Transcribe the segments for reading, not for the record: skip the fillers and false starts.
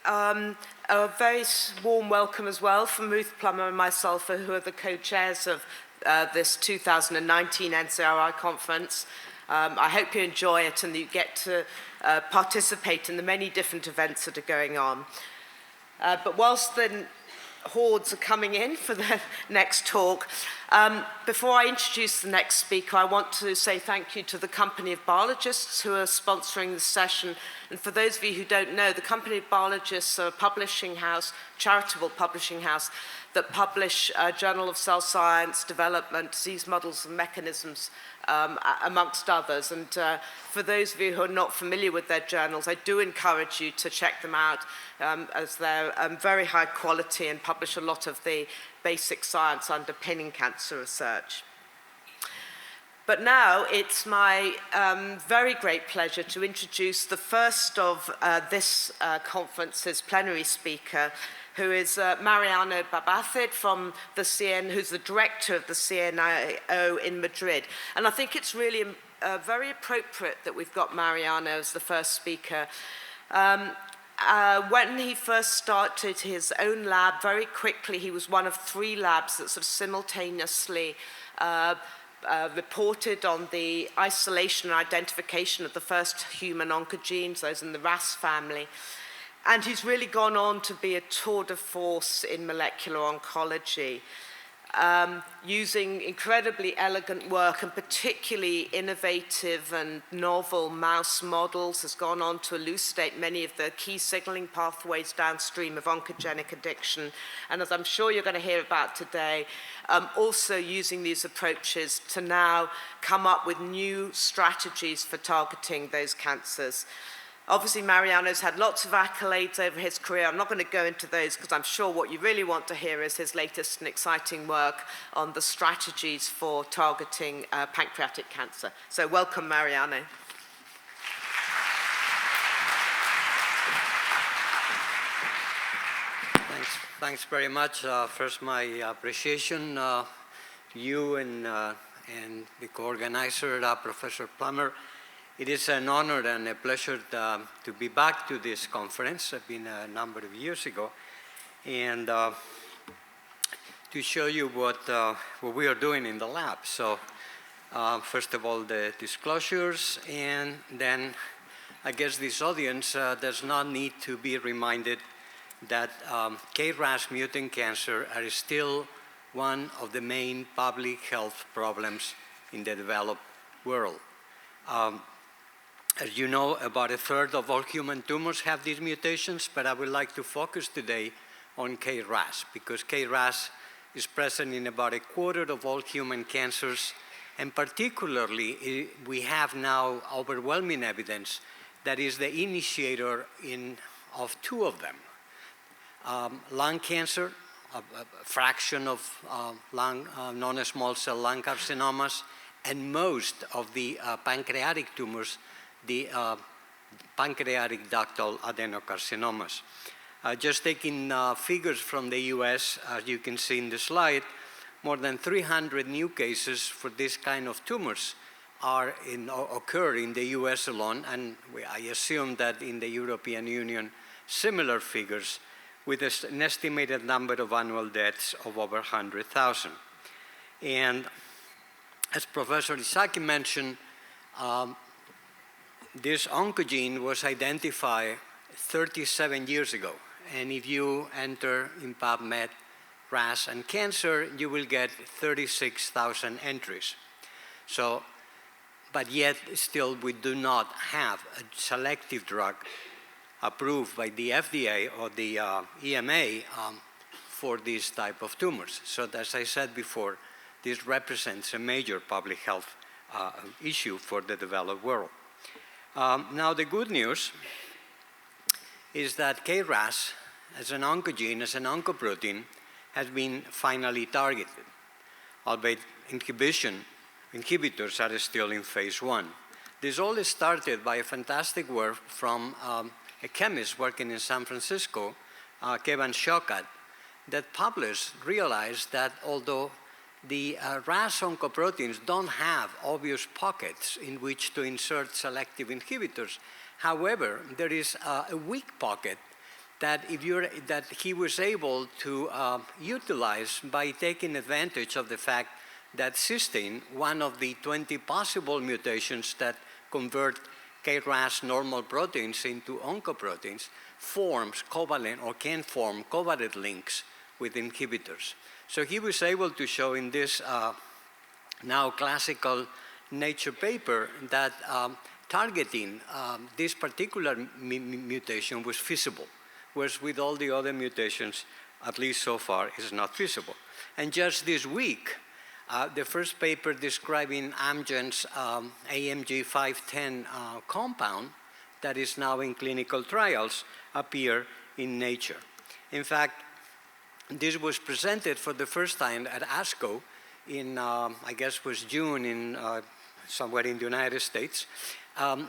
a very warm welcome as well from Ruth Plummer and myself, who are the co-chairs of this 2019 NCRI conference. I hope you enjoy it and you get to participate in the many different events that are going on. But whilst the hordes are coming in for the next talk, before I introduce the next speaker, I want to say thank you to the Company of Biologists who are sponsoring the session. And for those of you who don't know, the Company of Biologists are a publishing house, charitable publishing house, that publish Journal of Cell Science, Development, Disease Models and Mechanisms, amongst others. And for those of you who are not familiar with their journals, I do encourage you to check them out, as they're very high quality and publish a lot of the basic science underpinning cancer research. But now it's my very great pleasure to introduce the first of this conference's plenary speaker, who is Mariano Barbacid from the who's the director of the CNIO in Madrid. And I think it's really very appropriate that we've got Mariano as the first speaker. When he first started his own lab, very quickly he was one of 3 labs that sort of simultaneously reported on the isolation and identification of the first human oncogenes, those in the RAS family. And he's really gone on to be a tour de force in molecular oncology, using incredibly elegant work and particularly innovative and novel mouse models, has gone on to elucidate many of the key signaling pathways downstream of oncogenic addiction. And as I'm sure you're going to hear about today, also using these approaches to now come up with new strategies for targeting those cancers. Obviously, Mariano's had lots of accolades over his career. I'm not going to go into those because I'm sure what you really want to hear is his latest and exciting work on the strategies for targeting pancreatic cancer. So welcome, Mariano. Thanks very much. First, my appreciation to you and the co-organizer, Professor Plummer. It is an honor and a pleasure to be back to this conference. I've been a number of years ago, and to show you what we are doing in the lab. So first of all, the disclosures, and then I guess this audience does not need to be reminded that K-RAS mutant cancer are still one of the main public health problems in the developed world. As you know, about 1/3 of all human tumors have these mutations, but I would like to focus today on K-RAS, because K-RAS is present in about 1/4 of all human cancers, and particularly we have now overwhelming evidence that is the initiator of 2 of them. Lung cancer, a fraction of non-small cell lung carcinomas, and most of the pancreatic tumors, the pancreatic ductal adenocarcinomas. Just taking figures from the US, as you can see in the slide, more than 300 new cases for this kind of tumors occur in the US alone, and I assume that in the European Union, similar figures, with an estimated number of annual deaths of over 100,000. And as Professor Isaki mentioned, this oncogene was identified 37 years ago. And if you enter in PubMed RAS and cancer, you will get 36,000 entries. So, but yet still we do not have a selective drug approved by the FDA or the EMA for these type of tumors. So as I said before, this represents a major public health issue for the developed world. Now the good news is that K-RAS as an oncogene, as an oncoprotein, has been finally targeted, albeit inhibitors are still in phase 1. This all started by a fantastic work from a chemist working in San Francisco, Kevin Shokat, that realized that although the RAS oncoproteins don't have obvious pockets in which to insert selective inhibitors, however, there is a weak pocket that he was able to utilize by taking advantage of the fact that cysteine, one of the 20 possible mutations that convert K-RAS normal proteins into oncoproteins, forms covalent or can form covalent links with inhibitors. So he was able to show in this now classical Nature paper that targeting this particular mutation was feasible, whereas with all the other mutations, at least so far, is not feasible. And just this week, the first paper describing Amgen's AMG 510 compound that is now in clinical trials appear in Nature. In fact, this was presented for the first time at ASCO in, I guess was June in somewhere in the United States,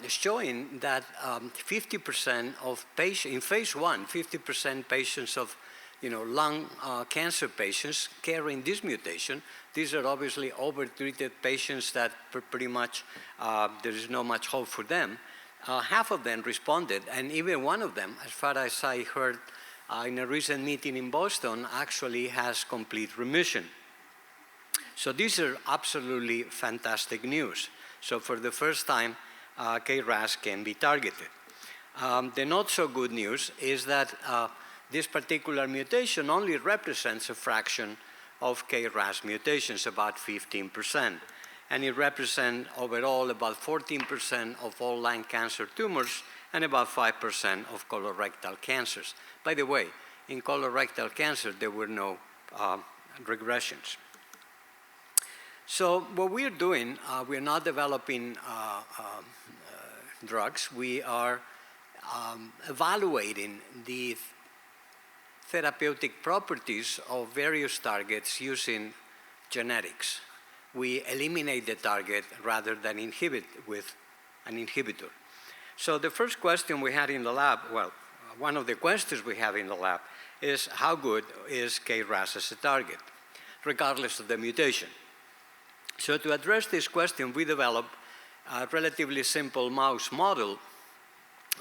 showing that 50% of patients, in phase 1, 50% patients of lung cancer patients carrying this mutation. These are obviously over-treated patients that pretty much there is no much hope for them. Half of them responded, and even one of them, as far as I heard in a recent meeting in Boston, actually has complete remission. So these are absolutely fantastic news. So for the first time, K-RAS can be targeted. The not so good news is that this particular mutation only represents a fraction of K-RAS mutations, about 15%. And it represents overall about 14% of all lung cancer tumors and about 5% of colorectal cancers. By the way, in colorectal cancer, there were no regressions. So what we're doing, we're not developing drugs. We are evaluating the therapeutic properties of various targets using genetics. We eliminate the target rather than inhibit with an inhibitor. So the first question we had in the lab, well, one of the questions we have in the lab is how good is K-RAS as a target, regardless of the mutation? So to address this question, we developed a relatively simple mouse model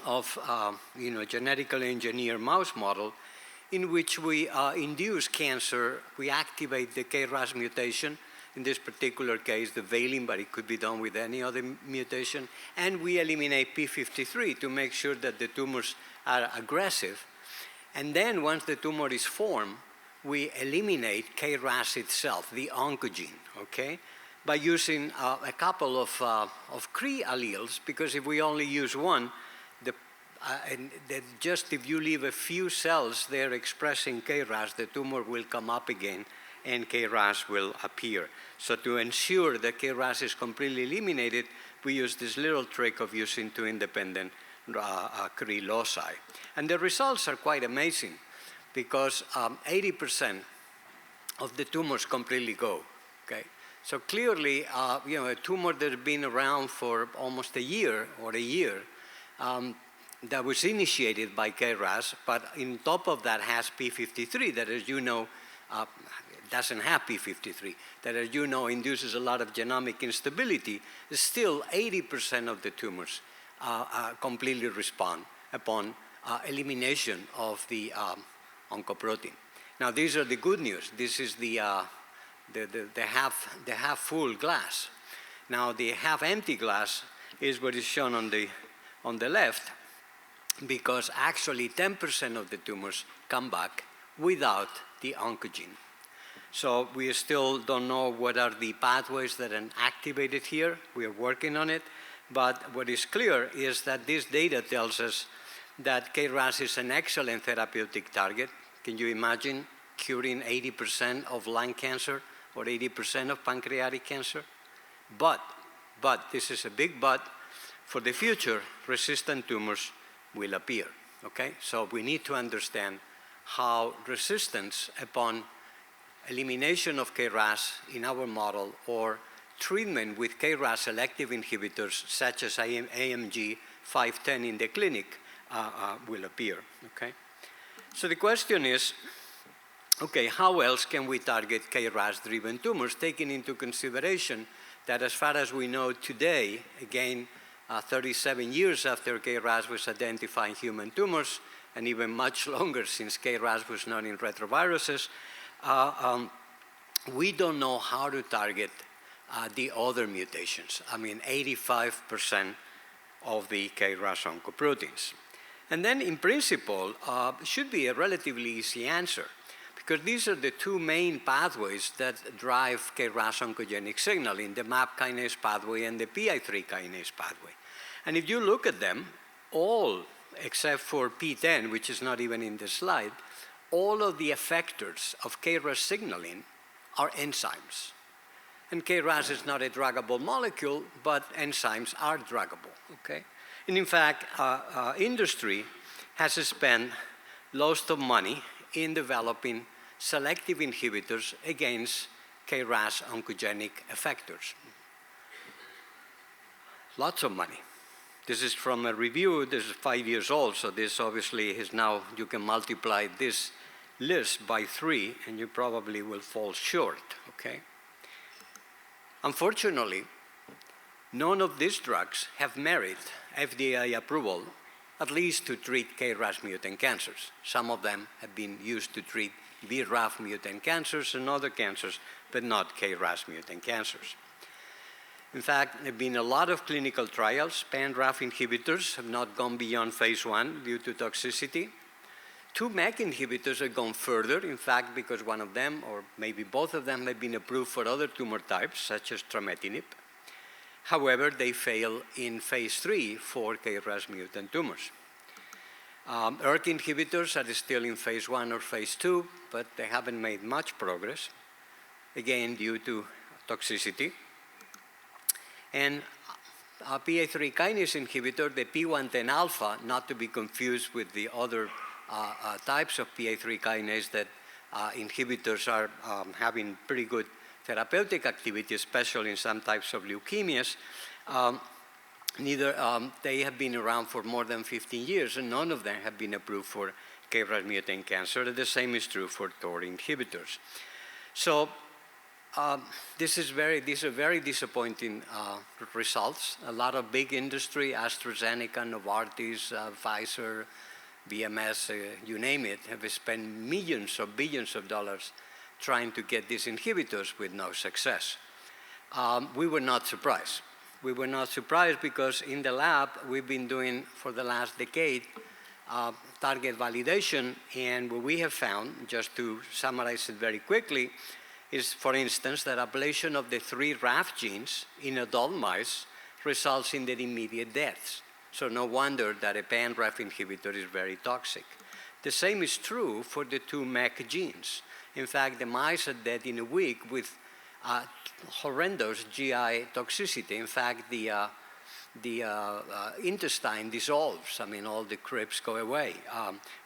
of, genetically engineered mouse model in which we induce cancer, we activate the K-RAS mutation, in this particular case, the valine, but it could be done with any other mutation, and we eliminate p53 to make sure that the tumors are aggressive. And then once the tumor is formed, we eliminate K-RAS itself, the oncogene, okay? By using a couple of CRE alleles, because if we only use one, just if you leave a few cells there expressing K-RAS, the tumor will come up again and K-RAS will appear. So to ensure that K-RAS is completely eliminated, we use this little trick of using two independent CRE loci. And the results are quite amazing because 80% of the tumors completely go, okay? So clearly, a tumor that has been around for almost a year that was initiated by K-RAS, but in top of that has p53 that, as you know, doesn't have p53, that, as you know, induces a lot of genomic instability. Still 80% of the tumors completely respond upon elimination of the oncoprotein. Now, these are the good news. This is the half full glass. Now, the half empty glass is what is shown on the left, because actually 10% of the tumors come back without the oncogene. So we still don't know what are the pathways that are activated here. We are working on it. But what is clear is that this data tells us that K-RAS is an excellent therapeutic target. Can you imagine curing 80% of lung cancer or 80% of pancreatic cancer? But, this is a big but, for the future, resistant tumors will appear, okay? So we need to understand how resistance upon elimination of K-RAS in our model or treatment with K-RAS selective inhibitors such as AMG 510 in the clinic will appear, okay? So the question is, okay, how else can we target K-RAS-driven tumors, taking into consideration that as far as we know today, again, 37 years after K-RAS was identified in human tumors, and even much longer since KRAS was not in retroviruses, we don't know how to target the other mutations. I mean, 85% of the KRAS oncoproteins. And then in principle, should be a relatively easy answer, because these are the two main pathways that drive KRAS oncogenic signaling, the MAP kinase pathway and the PI3 kinase pathway. And if you look at them, all except for P10, which is not even in the slide, all of the effectors of KRAS signaling are enzymes. And KRAS is not a druggable molecule, but enzymes are druggable, okay? And in fact, industry has spent lots of money in developing selective inhibitors against KRAS oncogenic effectors. Lots of money. This is from a review. This is 5 years old, so this obviously is now, you can multiply this list by 3, and you probably will fall short, okay? Unfortunately, none of these drugs have merit FDA approval, at least to treat KRAS mutant cancers. Some of them have been used to treat BRAF mutant cancers and other cancers, but not KRAS mutant cancers. In fact, there have been a lot of clinical trials. Pan-RAF inhibitors have not gone beyond phase 1 due to toxicity. 2 MEK inhibitors have gone further, in fact, because one of them, or maybe both of them, have been approved for other tumor types, such as trametinib. However, they fail in phase 3 for KRAS mutant tumors. ERK inhibitors are still in phase 1 or phase 2, but they haven't made much progress, again, due to toxicity. And a PI3 kinase inhibitor, the P110 alpha, not to be confused with the other types of PI3 kinase that inhibitors are having pretty good therapeutic activity, especially in some types of leukemias. They have been around for more than 15 years, and none of them have been approved for KRAS mutant cancer. The same is true for TOR inhibitors. So these are very disappointing results. A lot of big industry, AstraZeneca, Novartis, Pfizer, BMS, you name it, have spent millions or billions of dollars trying to get these inhibitors with no success. We were not surprised. We were not surprised because in the lab, we've been doing for the last decade target validation, and what we have found, just to summarize it very quickly, is, for instance, that ablation of the 3 RAF genes in adult mice results in their immediate deaths. So no wonder that a pan-RAF inhibitor is very toxic. The same is true for the 2 MEK genes. In fact, the mice are dead in a week with horrendous GI toxicity. In fact, the intestine dissolves. I mean, all the crypts go away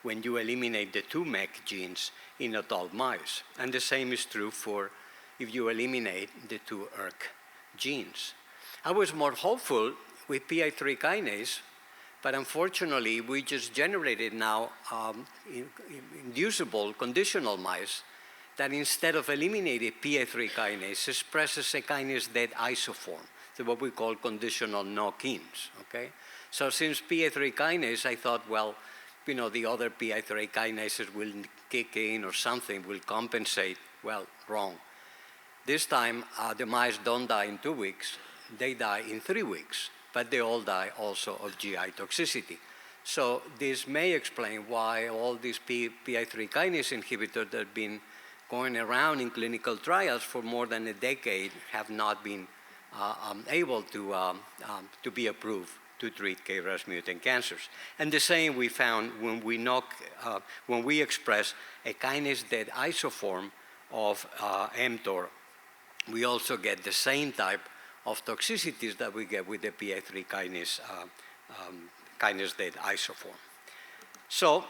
when you eliminate the 2 MEK genes in adult mice. And the same is true for if you eliminate the 2 ERK genes. I was more hopeful with PI3 kinase, but unfortunately, we just generated now inducible conditional mice that instead of eliminating PI3 kinase, expresses a kinase dead isoform, so what we call conditional knock-ins, okay? So since PI3 kinase, I thought, well, you know, the other PI3 kinases will kick in or something will compensate. Well, wrong. This time, the mice don't die in 2 weeks, they die in 3 weeks, but they all die also of GI toxicity. So this may explain why all these PI3 kinase inhibitors that have been going around in clinical trials for more than a decade have not been able to be approved to treat KRAS mutant cancers. And the same we found when we express a kinase dead isoform of mTOR. We also get the same type of toxicities that we get with the PI3 kinase dead isoform. So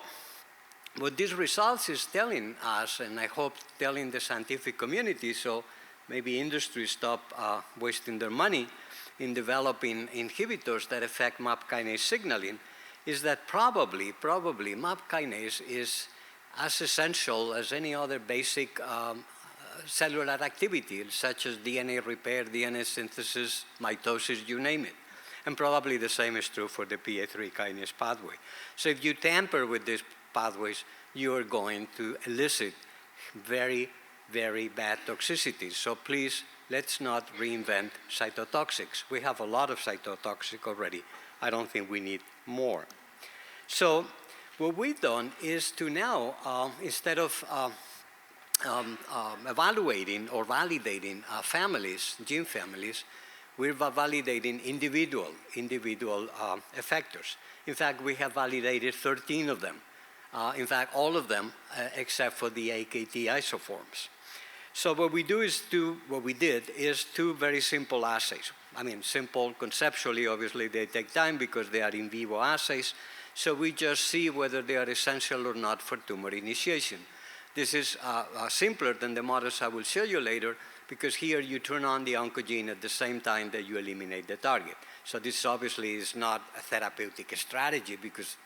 what these results is telling us, and I hope telling the scientific community, so maybe industry stop wasting their money in developing inhibitors that affect MAP kinase signaling, is that probably MAP kinase is as essential as any other basic cellular activity, such as DNA repair, DNA synthesis, mitosis, you name it. And probably the same is true for the PA3 kinase pathway. So if you tamper with these pathways, you are going to elicit very, very bad toxicities. So please, let's not reinvent cytotoxics. We have a lot of cytotoxic already. I don't think we need more. So what we've done is to now, instead of evaluating or validating families, gene families, we're validating individual effectors. In fact, we have validated 13 of them. In fact, all of them except for the AKT isoforms. So what we did is two very simple assays. I mean, simple conceptually, obviously they take time because they are in vivo assays. So we just see whether they are essential or not for tumor initiation. This is simpler than the models I will show you later, because here you turn on the oncogene at the same time that you eliminate the target. So this obviously is not a therapeutic strategy, because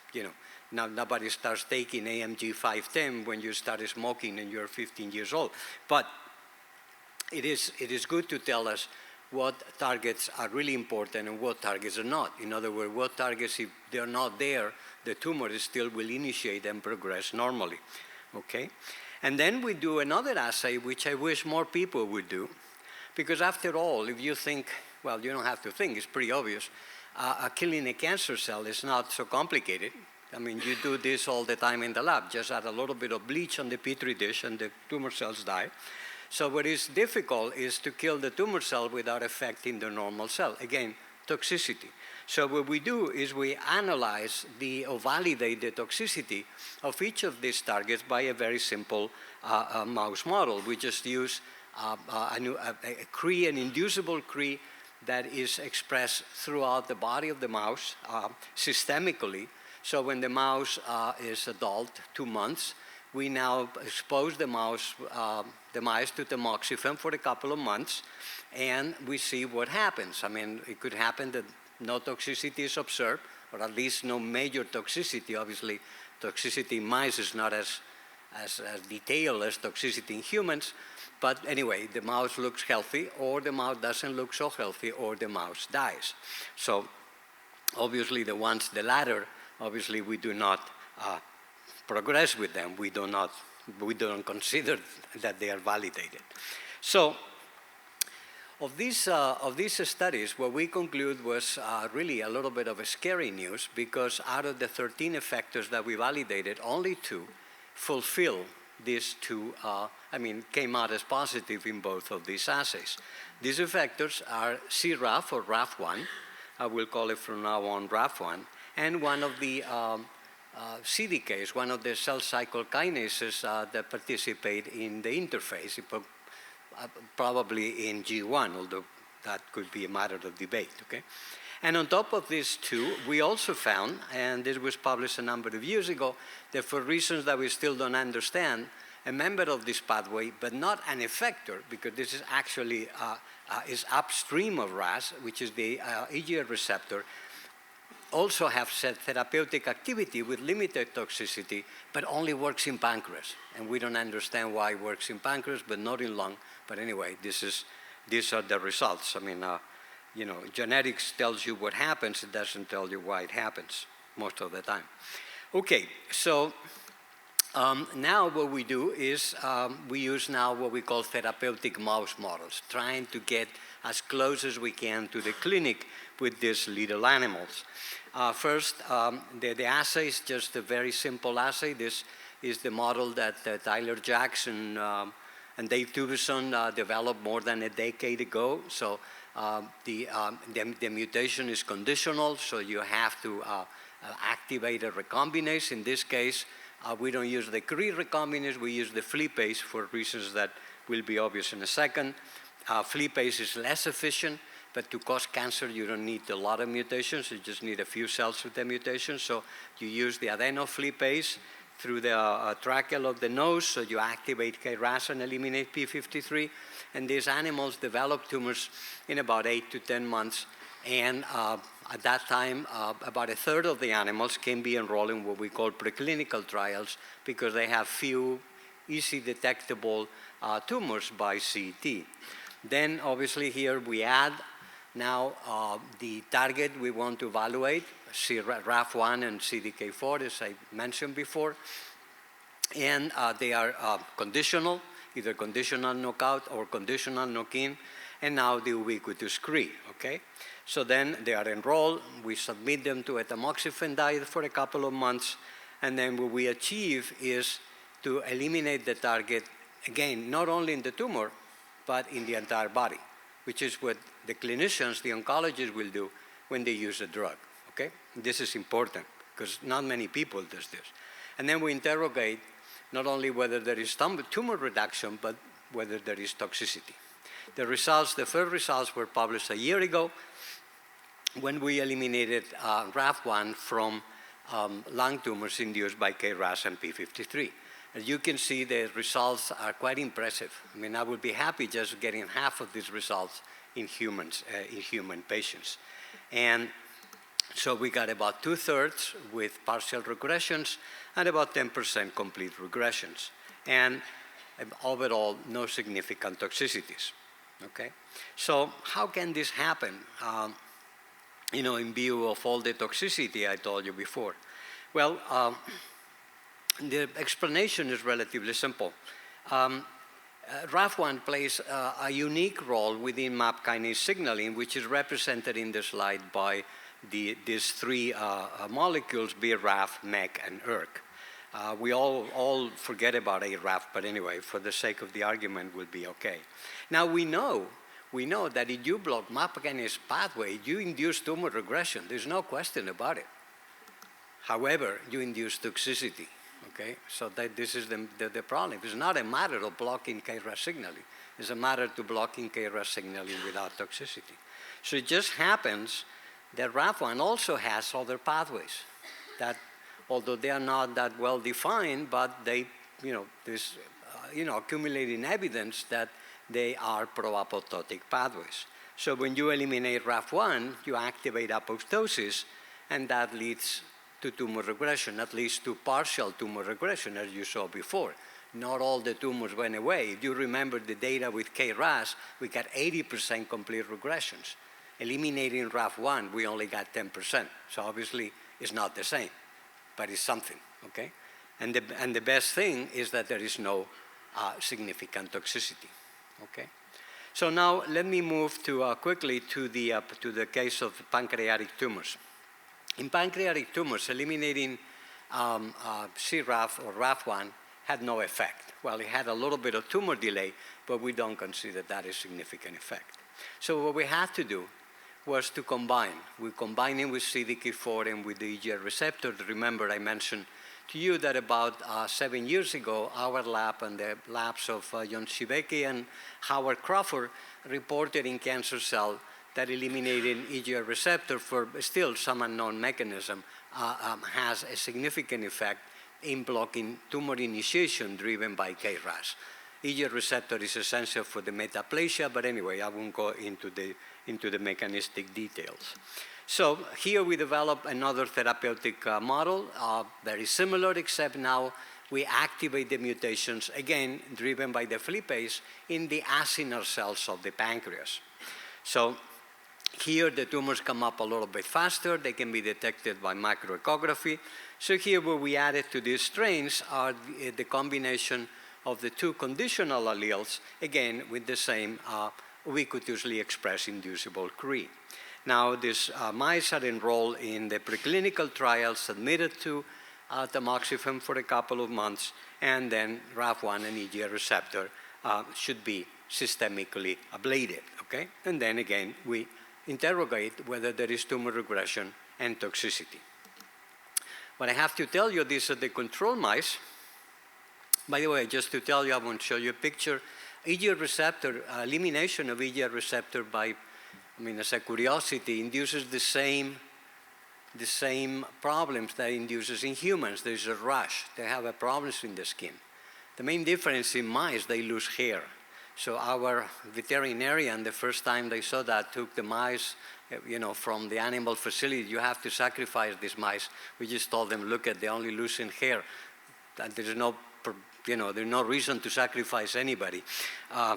nobody starts taking AMG 510 when you start smoking and you're 15 years old. But it is good to tell us what targets are really important and what targets are not. In other words, what targets, if they're not there, the tumor still will initiate and progress normally. Okay? And then we do another assay, which I wish more people would do, because after all, if you think, well, you don't have to think, it's pretty obvious, killing a cancer cell is not so complicated. I mean, you do this all the time in the lab. Just add a little bit of bleach on the Petri dish and the tumor cells die. So what is difficult is to kill the tumor cell without affecting the normal cell. Again, toxicity. So what we do is we analyze or validate the toxicity of each of these targets by a very simple mouse model. We just use a CRE, an inducible CRE that is expressed throughout the body of the mouse systemically. So when the mouse is adult, 2 months, we now expose the mice to tamoxifen for a couple of months, and we see what happens. I mean, it could happen that no toxicity is observed, or at least no major toxicity. Obviously, toxicity in mice is not as detailed as toxicity in humans. But anyway, the mouse looks healthy, or the mouse doesn't look so healthy, or the mouse dies. So obviously, the latter, obviously we do not progress with them. We don't consider that they are validated. So of these studies, what we conclude was really a little bit of a scary news, because out of the 13 effectors that we validated, only 2 fulfill these 2, came out as positive in both of these assays. These effectors are CRAF or RAF1, I will call it from now on RAF1, and one of the CDKs, one of the cell cycle kinases that participate in the interface, probably in G1, although that could be a matter of debate, okay? And on top of these 2, we also found, and this was published a number of years ago, that for reasons that we still don't understand, a member of this pathway, but not an effector, because this is actually is upstream of RAS, which is the EGR receptor, also have therapeutic activity with limited toxicity, but only works in pancreas. And we don't understand why it works in pancreas, but not in lung. But anyway, these are the results. I mean, genetics tells you what happens. It doesn't tell you why it happens most of the time. Okay, so now what we do is we use now what we call therapeutic mouse models, trying to get as close as we can to the clinic with these little animals. First, the assay is just a very simple assay. This is the model that Tyler Jackson and Dave Tubeson developed more than a decade ago. So the mutation is conditional, so you have to activate a recombinase. In this case, we don't use the CRE recombinase, we use the flippase for reasons that will be obvious in a second. Flippase is less efficient, but to cause cancer, you don't need a lot of mutations. You just need a few cells with the mutation. So you use the adenoflippase through the tracheal of the nose, so you activate K-RAS and eliminate p53. And these animals develop tumors in about 8 to 10 months. And at that time, about a third of the animals can be enrolled in what we call preclinical trials, because they have few easy detectable tumors by CT. Then obviously here we add Now, the target we want to evaluate, RAF1 and CDK4, as I mentioned before, and they are conditional, either conditional knockout or conditional knock-in, and now the ubiquitous CRI, okay? So then they are enrolled, we submit them to a tamoxifen diet for a couple of months, and then what we achieve is to eliminate the target, again, not only in the tumor, but in the entire body, which is what the clinicians, the oncologists will do when they use a drug, okay? This is important, because not many people do this. And then we interrogate not only whether there is tumor reduction, but whether there is toxicity. The results, the first results were published a year ago when we eliminated RAF1 from lung tumors induced by K-RAS and P53. As you can see, the results are quite impressive. I mean, I would be happy just getting half of these results in humans, in human patients. And so we got about 2/3 with partial regressions and about 10% complete regressions. And overall, no significant toxicities, okay? So how can this happen, you know, in view of all the toxicity I told you before? Well, the explanation is relatively simple. RAF1 plays a unique role within MAP kinase signaling, which is represented in the slide by these three molecules, BRAF, MEK, and ERK. We all forget about ARAF, but anyway, for the sake of the argument, we'll be okay. Now we know that if you block MAP kinase pathway, you induce tumor regression. There's no question about it. However, you induce toxicity, okay? So this is the problem. It's not a matter of blocking K-RAS signaling. It's a matter to blocking K-RAS signaling without toxicity. So it just happens that RAF1 also has other pathways that, although they are not that well defined, but they, there's, accumulating evidence that they are pro-apoptotic pathways. So when you eliminate RAF1, you activate apoptosis, and that leads to tumor regression, at least to partial tumor regression, as you saw before. Not all the tumors went away. If you remember the data with K-RAS, we got 80% complete regressions. Eliminating RAF1, we only got 10%. So obviously, it's not the same, but it's something, okay? And the best thing is that there is no significant toxicity, okay? So now let me move to quickly to the case of pancreatic tumors. In pancreatic tumors, eliminating CRAF or RAF1 had no effect. Well, it had a little bit of tumor delay, but we don't consider that a significant effect. So what we had to do was to combine. We combined it with CDK4 and with the EGR receptor. Remember, I mentioned to you that about 7 years ago, our lab and the labs of John Shibeki and Howard Crawford reported in Cancer Cell that eliminating EGR receptor for still some unknown mechanism has a significant effect in blocking tumor initiation driven by K-RAS. EGR receptor is essential for the metaplasia, but anyway, I won't go into the mechanistic details. So here we develop another therapeutic model, very similar, except now we activate the mutations, again, driven by the flippase in the acinar cells of the pancreas. So here the tumors come up a little bit faster. They can be detected by microecography. So here what we added to these strains are the combination of the two conditional alleles, again, with the same ubiquitously expressed inducible CRI. Now, these mice are enrolled in the preclinical trial, submitted to tamoxifen for a couple of months, and then RAF1 and EGR receptor should be systemically ablated, okay? And then again, we interrogate whether there is tumor regression and toxicity. But I have to tell you, these are the control mice. By the way, just to tell you, I want to show you a picture. EGR receptor, elimination of EGR receptor by, as a curiosity, induces the same problems that induces in humans. There's a rash. They have a problems in the skin. The main difference in mice, they lose hair. So our veterinarian, the first time they saw that, took the mice, from the animal facility. You have to sacrifice these mice. We just told them, look, they're only losing hair. That there's no reason to sacrifice anybody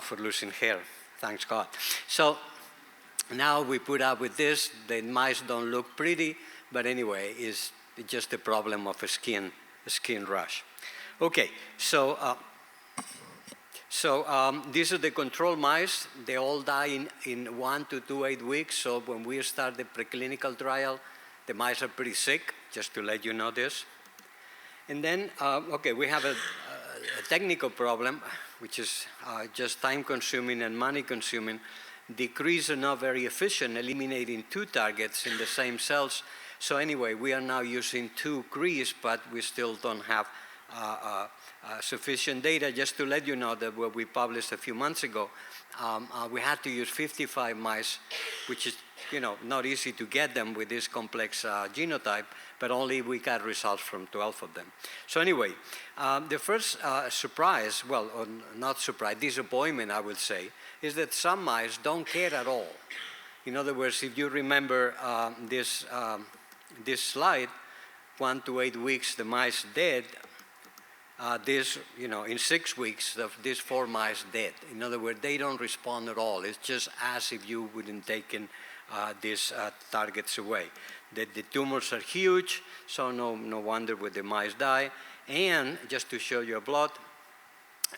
for losing hair. Thanks God. So Now we put up with this. The mice don't look pretty, but anyway, it's just a problem of a skin rash. Okay, so these are the control mice. They all die in 1 to 8 weeks. So when we start the preclinical trial, the mice are pretty sick, just to let you know this. And then, okay, we have a technical problem, which is just time-consuming and money-consuming. Decrease are not very efficient, eliminating 2 targets in the same cells. So anyway, we are now using 2 CRIs, but we still don't have sufficient data. Just to let you know that what we published a few months ago, we had to use 55 mice, which is not easy to get them with this complex genotype, but only we got results from 12 of them. So anyway, the first surprise, well, or not surprise, disappointment, I would say, is that some mice don't care at all. In other words, if you remember this slide, 1 to 8 weeks, the mice dead. In 6 weeks, these 4 mice dead. In other words, they don't respond at all. It's just as if you wouldn't taken these targets away. The tumors are huge, so no wonder would the mice die. And just to show you a plot,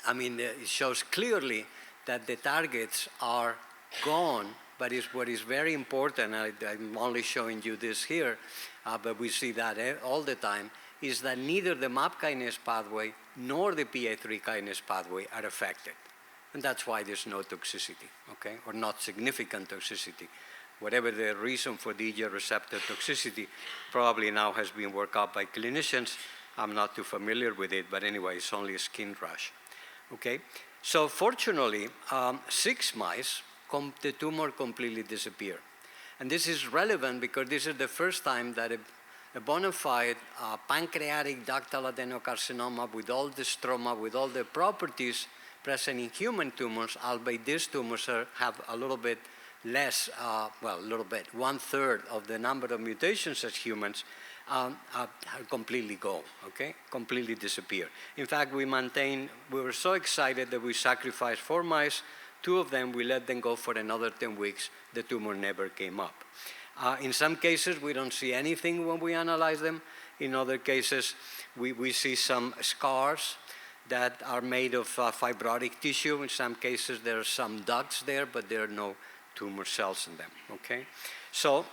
I mean, it shows clearly that the targets are gone, but what is very important, I'm only showing you this here, but we see that all the time, is that neither the MAP kinase pathway nor the PI3 kinase pathway are affected. And that's why there's no toxicity, okay, or not significant toxicity. Whatever the reason for the EGR receptor toxicity probably now has been worked out by clinicians. I'm not too familiar with it, but anyway, it's only a skin rash, okay? So fortunately, 6 mice, the tumor completely disappeared. And this is relevant because this is the first time that a bona fide pancreatic ductal adenocarcinoma with all the stroma, with all the properties present in human tumors, albeit these tumors have a little bit less, well, a little bit, 1/3 of the number of mutations as humans, are completely gone, okay? Completely disappear. In fact, we were so excited that we sacrificed 4 mice. 2 of them, we let them go for another 10 weeks. The tumor never came up. In some cases, we don't see anything when we analyze them. In other cases, we see some scars that are made of fibrotic tissue. In some cases, there are some ducts there, but there are no tumor cells in them, okay? So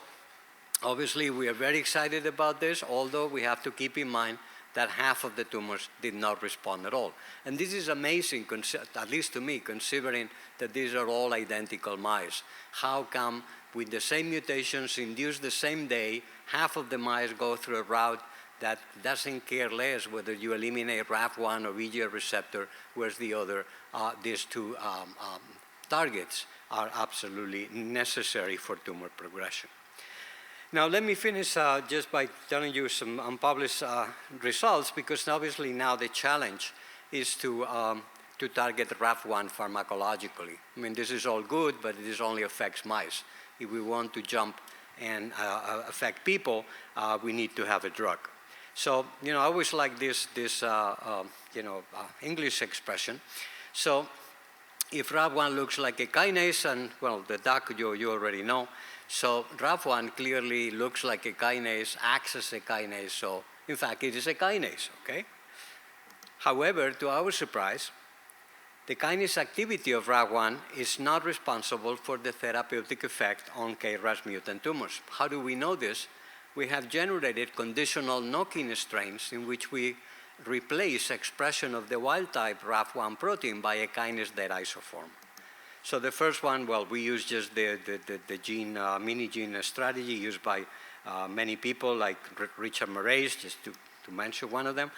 obviously, we are very excited about this, although we have to keep in mind that half of the tumors did not respond at all. And this is amazing, at least to me, considering that these are all identical mice. How come with the same mutations induced the same day, half of the mice go through a route that doesn't care less whether you eliminate RAF1 or EGR receptor, whereas the other, these 2 targets are absolutely necessary for tumor progression. Now, let me finish just by telling you some unpublished results, because obviously now the challenge is to target RAF1 pharmacologically. I mean, this is all good, but this only affects mice. If we want to jump and affect people, we need to have a drug. So, I always like this English expression. So, if RAF1 looks like a kinase, and well, the duck you already know, so RAF1 clearly looks like a kinase, acts as a kinase, so in fact it is a kinase, okay? However, to our surprise, the kinase activity of RAF1 is not responsible for the therapeutic effect on K-RAS mutant tumors. How do we know this? We have generated conditional knock-in strains in which we replace expression of the wild-type RAF1 protein by a kinase dead isoform. So the first one, well, we use just the gene, mini-gene strategy used by many people like Richard Moraes, just to mention one of them.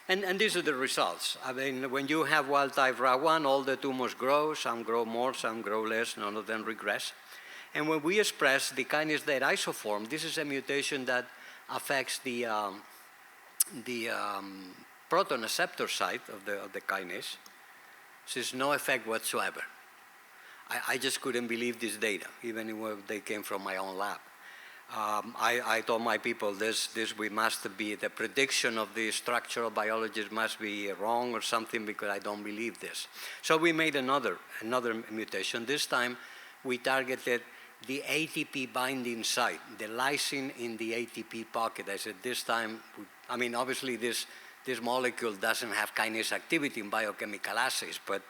And these are the results. I mean, when you have wild-type RAF1, all the tumors grow, some grow more, some grow less, none of them regress. And when we express the kinase dead isoform, this is a mutation that affects the proton acceptor site of the kinase. So there's no effect whatsoever. I just couldn't believe this data, even if they came from my own lab. I told my people we must be, the prediction of the structural biologist must be wrong or something, because I don't believe this. So we made another mutation. This time we targeted the ATP binding site, the lysine in the ATP pocket. I said this time, I mean, obviously this molecule doesn't have kinase activity in biochemical assays, but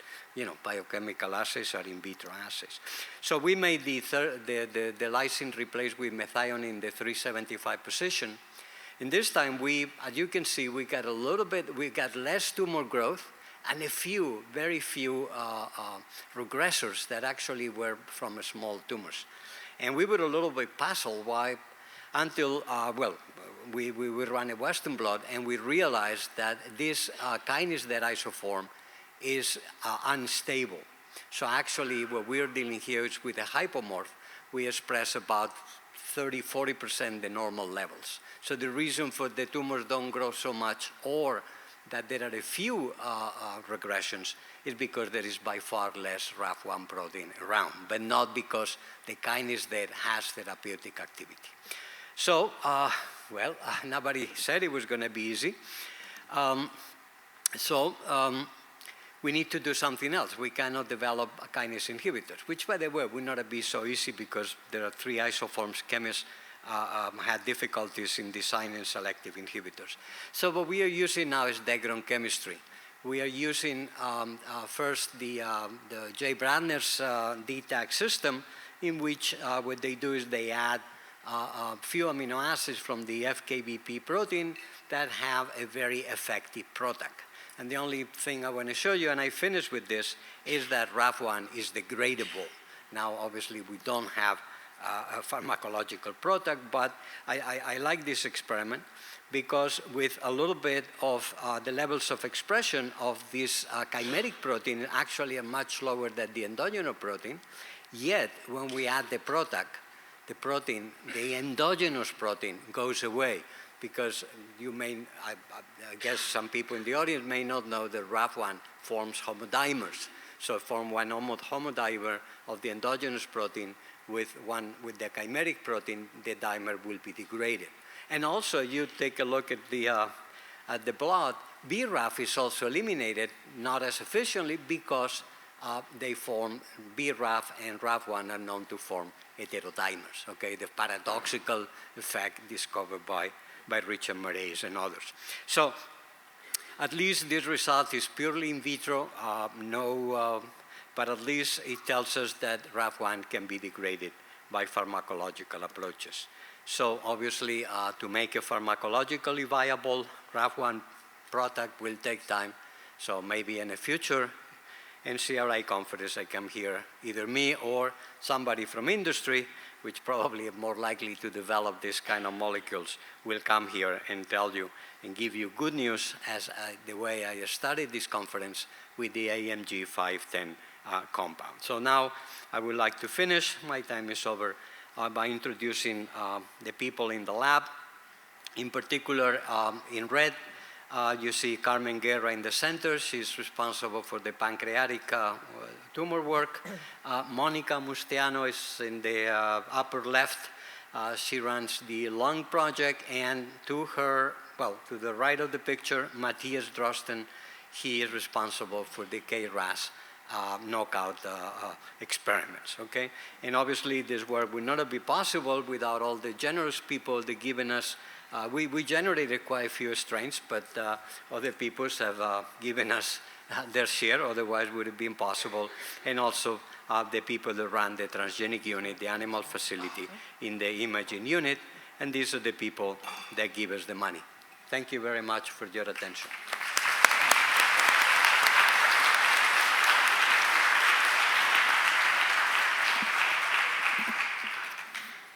biochemical assays are in vitro assays. So we made the lysine replace with methionine in the 375 position. And this time, as you can see, we got less tumor growth and very few regressors that actually were from small tumors. And we were a little bit puzzled why, until, we ran a Western blot and we realized that this kinase that isoform is unstable. So actually what we're dealing here is with a hypomorph. We express about 30–40% the normal levels. So the reason for the tumors don't grow so much or that there are a few regressions is because there is by far less RAF1 protein around, but not because the kinase there has therapeutic activity. So, nobody said it was going to be easy. We need to do something else. We cannot develop kinase inhibitors, which, by the way, would not be so easy because there are 3 isoforms. Chemists had difficulties in designing selective inhibitors. So what we are using now is Degron chemistry. We are using first the J. Brandner's DTAG system, in which what they do is they add a few amino acids from the FKBP protein that have a very effective product. And the only thing I want to show you, and I finish with this, is that RAF1 is degradable. Now, obviously, we don't have a pharmacological product, but I like this experiment because with a little bit of the levels of expression of this chimeric protein actually are much lower than the endogenous protein, yet when we add the product, the endogenous protein goes away because I guess some people in the audience may not know that RAF1 forms homodimers. So form one homodimer of the endogenous protein with the chimeric protein, the dimer will be degraded. And also you take a look at the blood, BRAF is also eliminated, not as efficiently because they form BRAF and RAF1 are known to form heterodimers, okay, the paradoxical effect discovered by Richard Marais and others. So at least this result is purely in vitro, but at least it tells us that RAF1 can be degraded by pharmacological approaches. So obviously, to make a pharmacologically viable RAF1 product will take time. So maybe in the future NCRI conference, I come here, either me or somebody from industry, which probably are more likely to develop this kind of molecules, will come here and tell you and give you good news as the way I started this conference with the AMG 510 compound. So now I would like to finish, my time is over, by introducing the people in the lab. In particular, in red, you see Carmen Guerra in the center. She's responsible for the pancreatic tumor work. Monica Mustiano is in the upper left. She runs the lung project. And to her, to the right of the picture, Matthias Drosten. He is responsible for the K-RAS knockout experiments, okay? And obviously this work would not be possible without all the generous people that given us. We generated quite a few strains, but other people have given us their share, otherwise it would have been possible. And also the people that run the transgenic unit, the animal facility in the imaging unit, and these are the people that give us the money. Thank you very much for your attention.